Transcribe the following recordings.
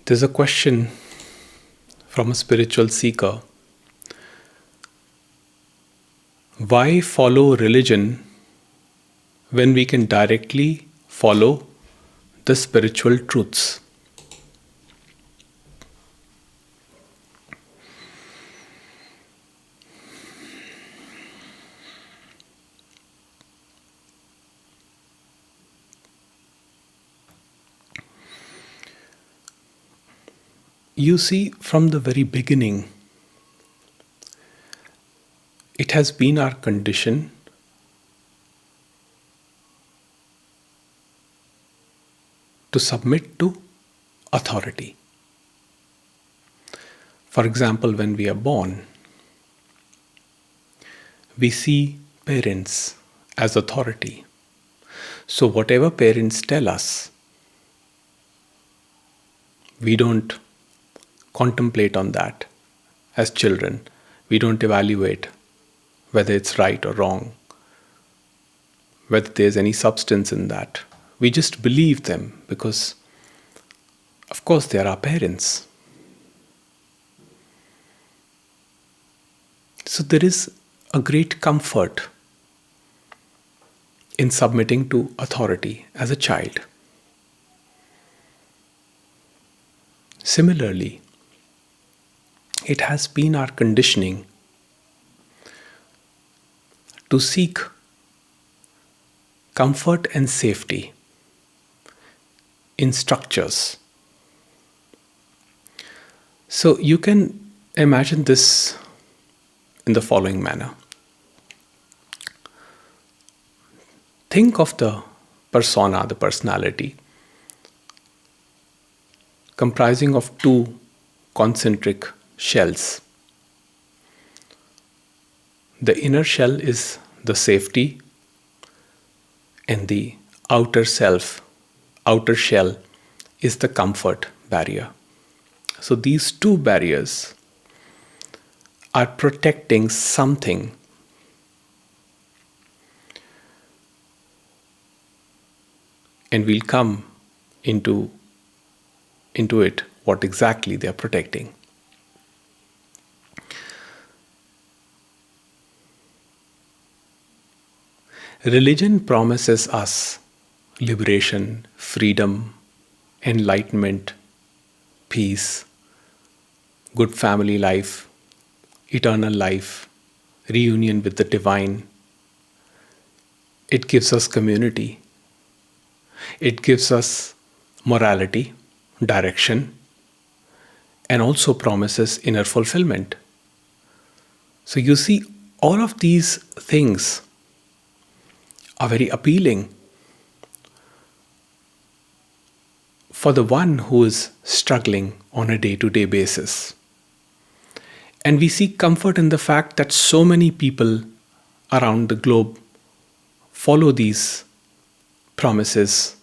There's a question from a spiritual seeker. Why follow religion when we can directly follow the spiritual truths? You see, from the very beginning, it has been our condition to submit to authority. For example, when we are born, we see parents as authority. So whatever parents tell us, we don't contemplate on that as children. We don't evaluate whether it's right or wrong, whether there's any substance in that. We just believe them because, of course, they are our parents. So there is a great comfort in submitting to authority as a child. Similarly, it has been our conditioning to seek comfort and safety in structures. So you can imagine this in the following manner. Think of the persona, the personality, comprising of two concentric shells. The inner shell is the safety, and the outer shell is the comfort barrier. So these two barriers are protecting something. And we'll come into it, what exactly they are protecting. Religion promises us liberation, freedom, enlightenment, peace, good family life, eternal life, reunion with the divine. It gives us community. It gives us morality, direction, and also promises inner fulfillment. So you see, all of these things are very appealing for the one who is struggling on a day-to-day basis. And we seek comfort in the fact that so many people around the globe follow these promises,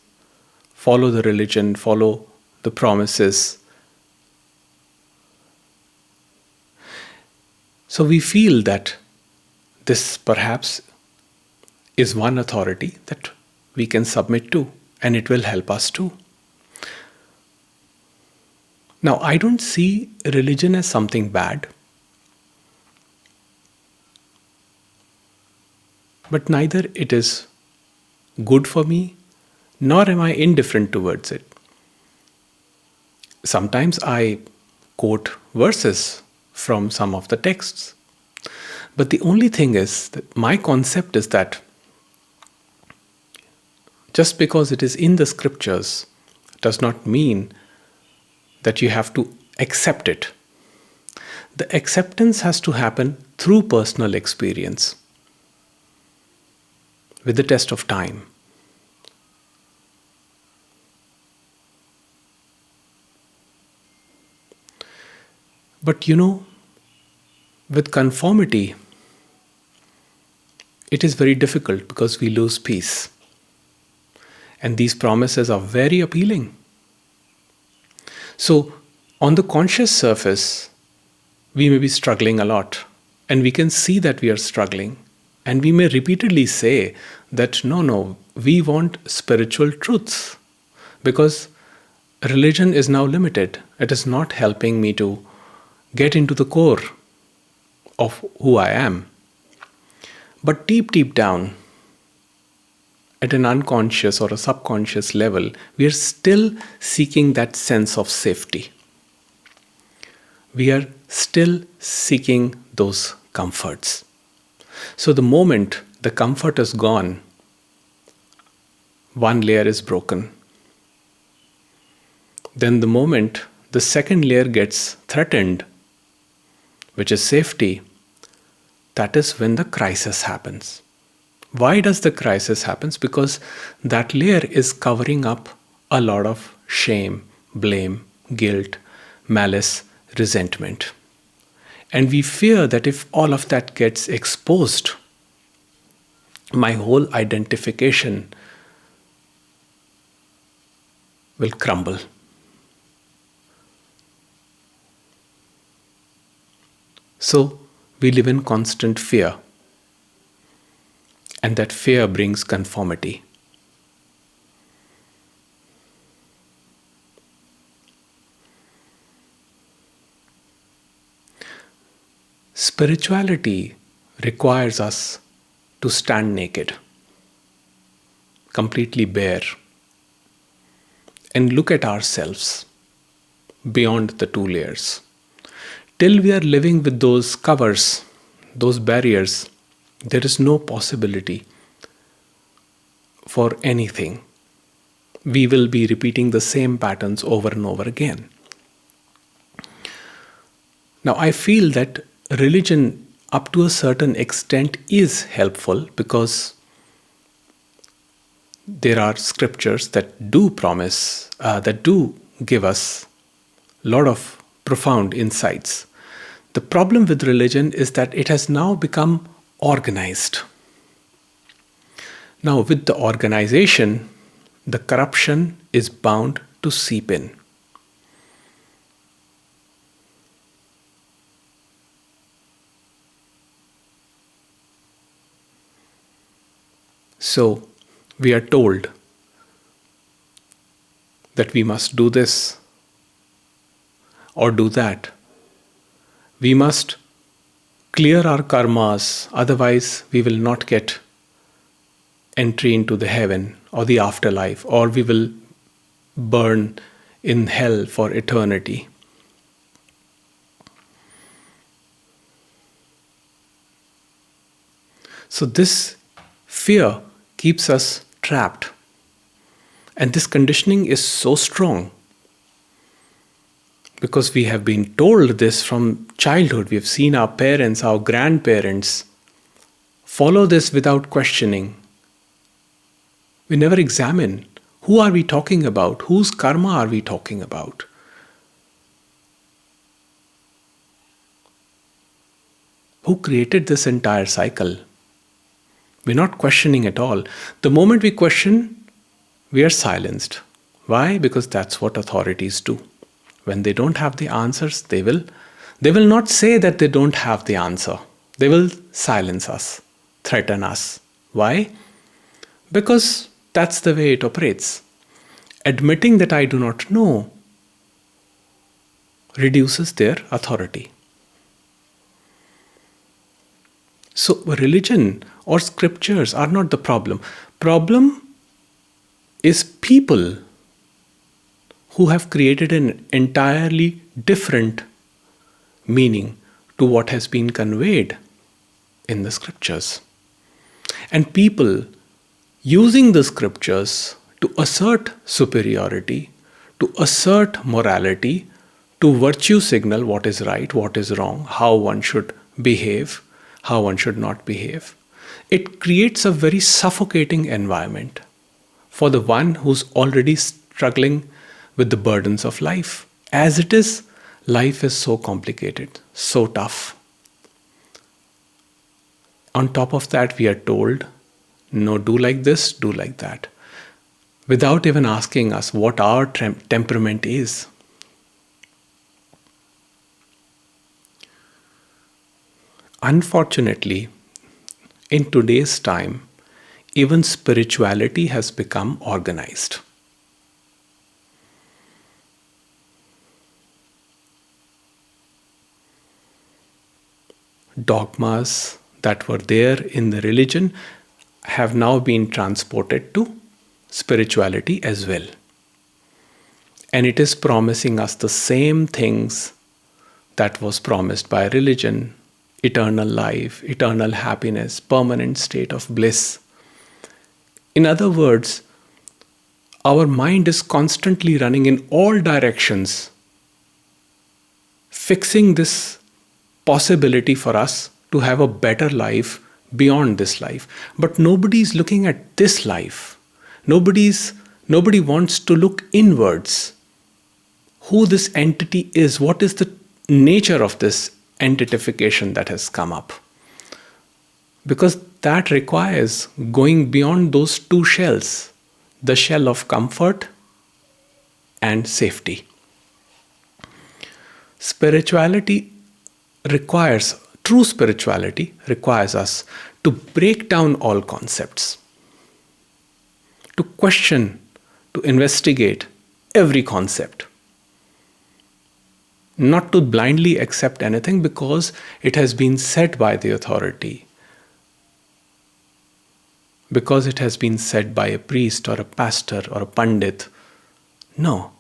follow the religion, follow the promises. So we feel that this perhaps is one authority that we can submit to, and it will help us too. Now, I don't see religion as something bad, but neither it is good for me, nor am I indifferent towards it. Sometimes I quote verses from some of the texts, but the only thing is that my concept is that just because it is in the scriptures does not mean that you have to accept it. The acceptance has to happen through personal experience, with the test of time. But with conformity, it is very difficult because we lose peace. And these promises are very appealing. So, on the conscious surface, we may be struggling a lot, and we can see that we are struggling. And we may repeatedly say that, no, we want spiritual truths. Because religion is now limited. It is not helping me to get into the core of who I am. But deep down, at an unconscious or a subconscious level, we are still seeking that sense of safety. We are still seeking those comforts. So the moment the comfort is gone, one layer is broken. Then the moment the second layer gets threatened, which is safety, that is when the crisis happens. Why does the crisis happen? Because that layer is covering up a lot of shame, blame, guilt, malice, resentment. And we fear that if all of that gets exposed, my whole identification will crumble. So we live in constant fear. And that fear brings conformity. Spirituality requires us to stand naked, completely bare, and look at ourselves beyond the two layers. Till we are living with those covers, those barriers, there is no possibility for anything. We will be repeating the same patterns over and over again. Now, I feel that religion, up to a certain extent, is helpful because there are scriptures that do promise, that do give us a lot of profound insights. The problem with religion is that it has now become organized. Now, with the organization, the corruption is bound to seep in. So, we are told that we must do this or do that. We must clear our karmas, otherwise we will not get entry into the heaven or the afterlife, or we will burn in hell for eternity. So this fear keeps us trapped. And this conditioning is so strong because we have been told this from childhood. We have seen our parents, our grandparents follow this without questioning. We never examine who are we talking about, whose karma are we talking about. Who created this entire cycle? We're not questioning at all. The moment we question, we are silenced. Why? Because that's what authorities do. When they don't have the answers, they will not say that they don't have the answer. They will silence us, threaten us. Why? Because that's the way it operates. Admitting that I do not know reduces their authority. So religion or scriptures are not the problem. Problem is people who have created an entirely different meaning to what has been conveyed in the scriptures. And people using the scriptures to assert superiority, to assert morality, to virtue signal what is right, what is wrong, how one should behave, how one should not behave. It creates a very suffocating environment for the one who's already struggling with the burdens of life. As it is, life is so complicated, so tough. On top of that, we are told, no, do like this, do like that, without even asking us what our temperament is. Unfortunately, in today's time, even spirituality has become organized. dogmas that were there in the religion have now been transported to spirituality as well. And it is promising us the same things that was promised by religion: eternal life, eternal happiness, permanent state of bliss. In other words, our mind is constantly running in all directions, fixing this possibility for us to have a better life beyond this life. But nobody is looking at this life. Nobody wants to look inwards. Who this entity is, what is the nature of this entitification that has come up? Because that requires going beyond those two shells, the shell of comfort and safety. True spirituality requires us to break down all concepts, to question, to investigate every concept, not to blindly accept anything because it has been said by the authority, because it has been said by a priest or a pastor or a pandit. No,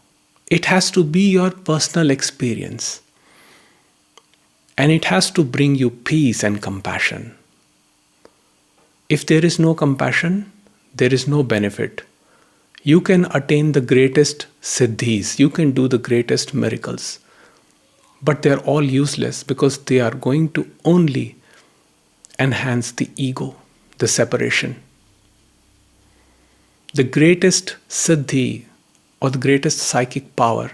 it has to be your personal experience. And it has to bring you peace and compassion. If there is no compassion, there is no benefit. You can attain the greatest siddhis, you can do the greatest miracles, but they are all useless because they are going to only enhance the ego, the separation. The greatest siddhi or the greatest psychic power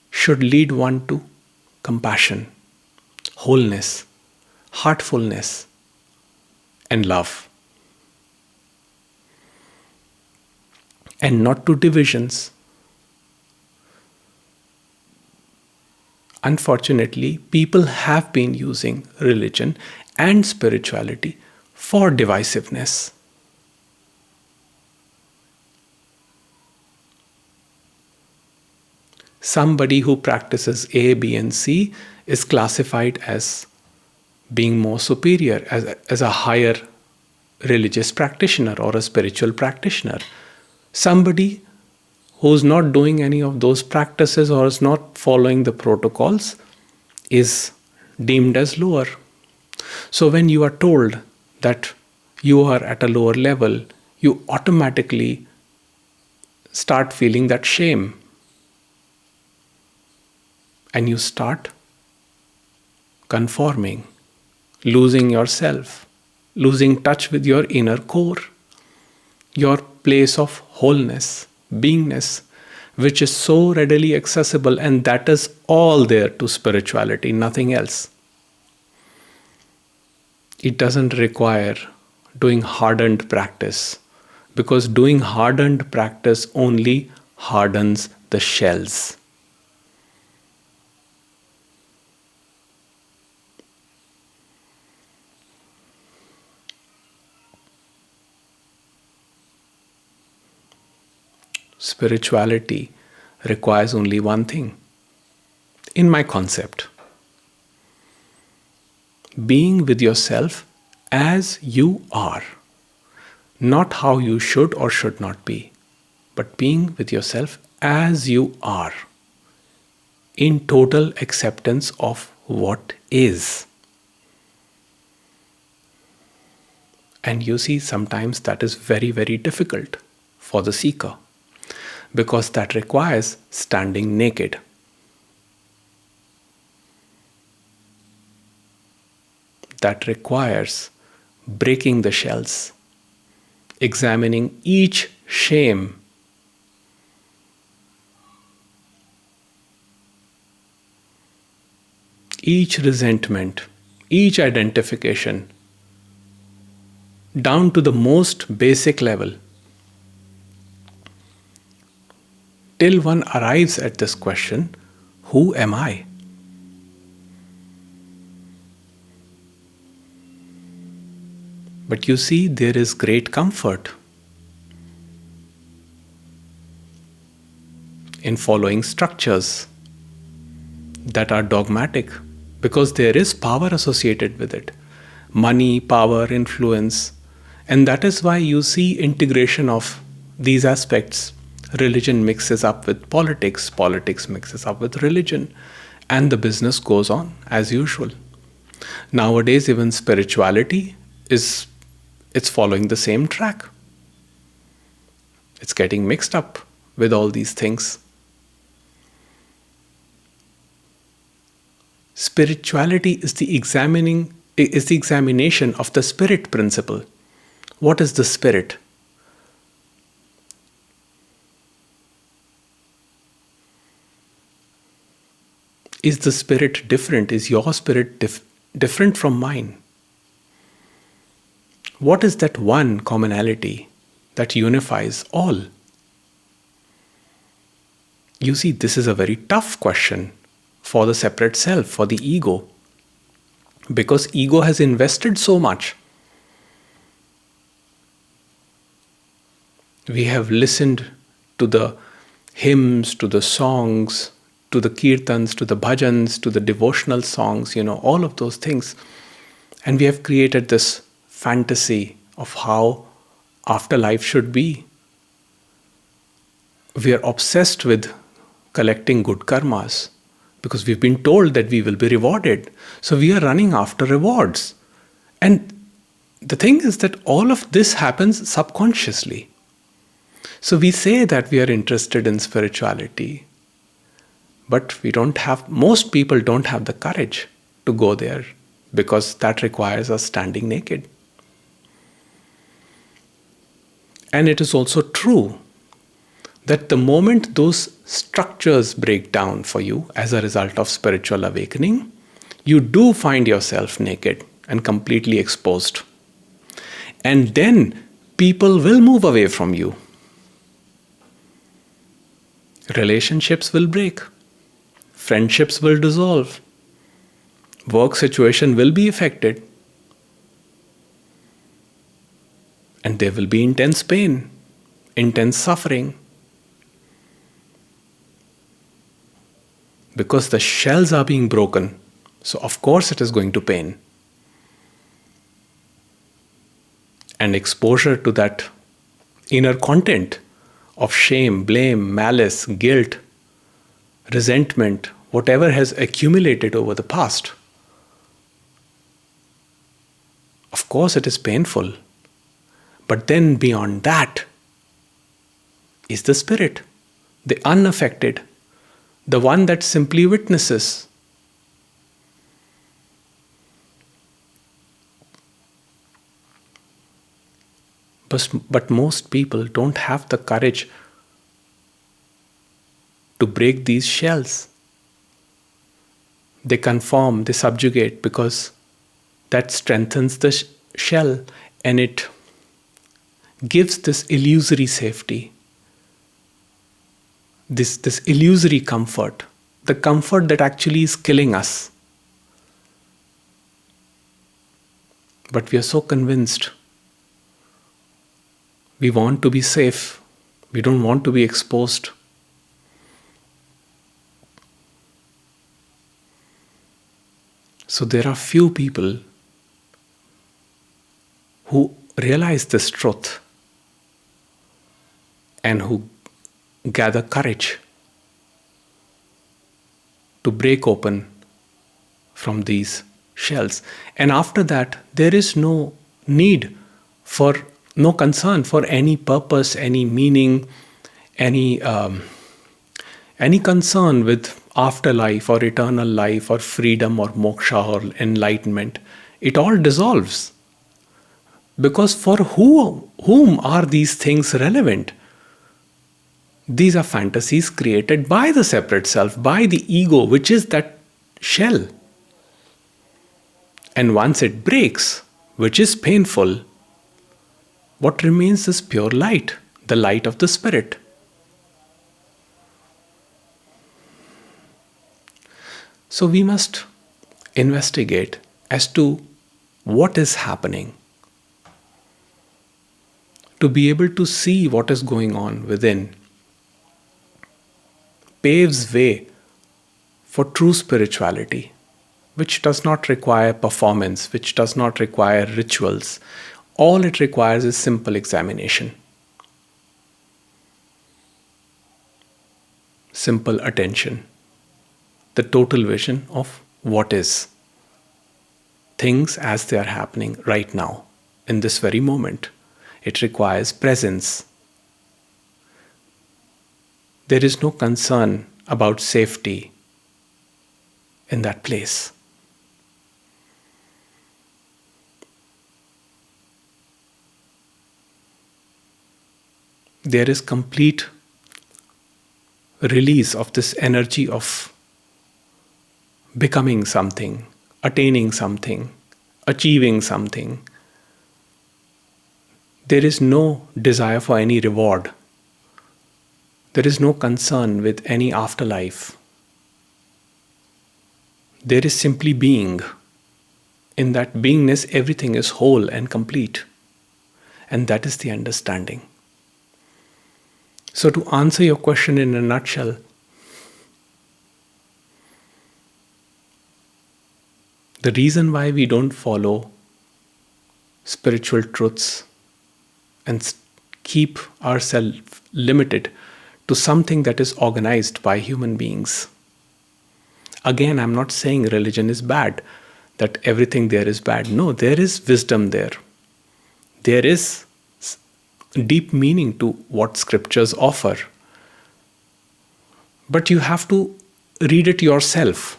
should lead one to compassion, wholeness, heartfulness, and love. And not to divisions. Unfortunately, people have been using religion and spirituality for divisiveness. Somebody who practices A, B, and C is classified as being more superior, as a higher religious practitioner or a spiritual practitioner. Somebody who's not doing any of those practices or is not following the protocols is deemed as lower. So when you are told that you are at a lower level, you automatically start feeling that shame. And you start conforming, losing yourself, losing touch with your inner core, your place of wholeness, beingness, which is so readily accessible, and that is all there to spirituality, nothing else. It doesn't require doing hardened practice, because doing hardened practice only hardens the shells. Spirituality requires only one thing, in my concept: being with yourself as you are, not how you should or should not be, but being with yourself as you are, in total acceptance of what is. And you see, sometimes that is very, very difficult for the seeker, because that requires standing naked. That requires breaking the shells, examining each shame, each resentment, each identification, down to the most basic level, till one arrives at this question: who am I? But you see, there is great comfort in following structures that are dogmatic, because there is power associated with it. Money, power, influence. And that is why you see integration of these aspects. Religion mixes up with politics, politics mixes up with religion, and the business goes on as usual. Nowadays, even spirituality it's following the same track. It's getting mixed up with all these things. Spirituality is the examination of the spirit principle. What is the spirit? Is the spirit different? Is your spirit different from mine? What is that one commonality that unifies all? You see, this is a very tough question for the separate self, for the ego, because ego has invested so much. We have listened to the hymns, to the songs, to the kirtans, to the bhajans, to the devotional songs, all of those things. And we have created this fantasy of how afterlife should be. We are obsessed with collecting good karmas because we've been told that we will be rewarded. So we are running after rewards. And the thing is that all of this happens subconsciously. So we say that we are interested in spirituality, but most people don't have the courage to go there because that requires us standing naked. And it is also true that the moment those structures break down for you as a result of spiritual awakening, you do find yourself naked and completely exposed. And then people will move away from you. Relationships will break. Friendships will dissolve. Work situation will be affected. And there will be intense pain, intense suffering. Because the shells are being broken. So of course it is going to pain. And exposure to that inner content of shame, blame, malice, guilt, resentment, whatever has accumulated over the past. Of course it is painful. But then beyond that is the spirit, the unaffected, the one that simply witnesses. But most people don't have the courage to break these shells. They conform, they subjugate because that strengthens the shell and it gives this illusory safety, this illusory comfort, the comfort that actually is killing us. But we are so convinced. We want to be safe. We don't want to be exposed. So there are few people who realize this truth and who gather courage to break open from these shells. And after that, there is no need for no concern for any purpose, any meaning, any concern with afterlife or eternal life or freedom or moksha or enlightenment. It all dissolves. Because for whom are these things relevant? These are fantasies created by the separate self, by the ego, which is that shell. And once it breaks, which is painful, what remains is pure light, the light of the spirit. So we must investigate as to what is happening, to be able to see what is going on within, paves way for true spirituality. which does not require performance, which does not require rituals. All it requires is simple examination, simple attention, the total vision of what is, things as they are happening right now, in this very moment. It requires presence. There is no concern about safety in that place. There is complete release of this energy of becoming something, attaining something, achieving something. There is no desire for any reward. There is no concern with any afterlife. There is simply being. In that beingness, everything is whole and complete. And that is the understanding. So, to answer your question in a nutshell, the reason why we don't follow spiritual truths and keep ourselves limited to something that is organized by human beings. Again, I'm not saying religion is bad, that everything there is bad. No, there is wisdom there. There is deep meaning to what scriptures offer. But you have to read it yourself.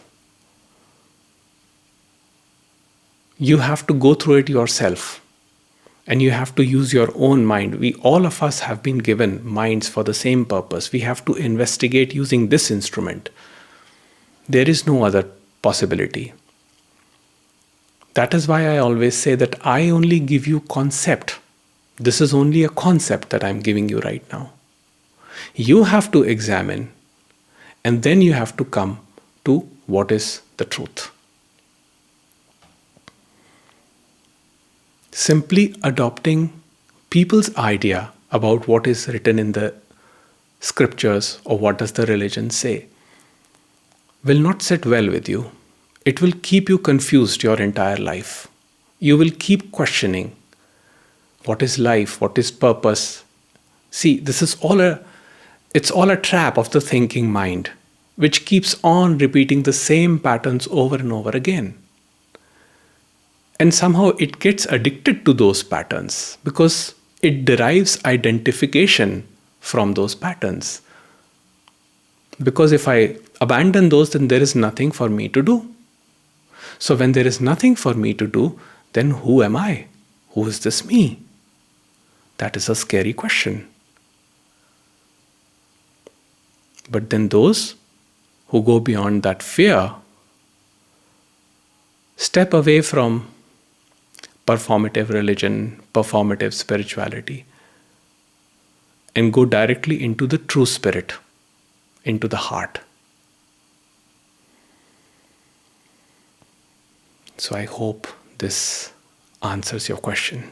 You have to go through it yourself. And you have to use your own mind. All of us have been given minds for the same purpose. We have to investigate using this instrument. There is no other possibility. That is why I always say that I only give you concept. This is only a concept that I'm giving you right now. You have to examine, and then you have to come to what is the truth. Simply adopting people's idea about what is written in the scriptures or what does the religion say will not sit well with you. It will keep you confused your entire life. You will keep questioning what is life, what is purpose. See, this is all a trap of the thinking mind, which keeps on repeating the same patterns over and over again. And somehow it gets addicted to those patterns because it derives identification from those patterns. Because if I abandon those, then there is nothing for me to do. So when there is nothing for me to do, then who am I? Who is this me? That is a scary question. But then those who go beyond that fear step away from performative religion, performative spirituality, and go directly into the true spirit, into the heart. So I hope this answers your question.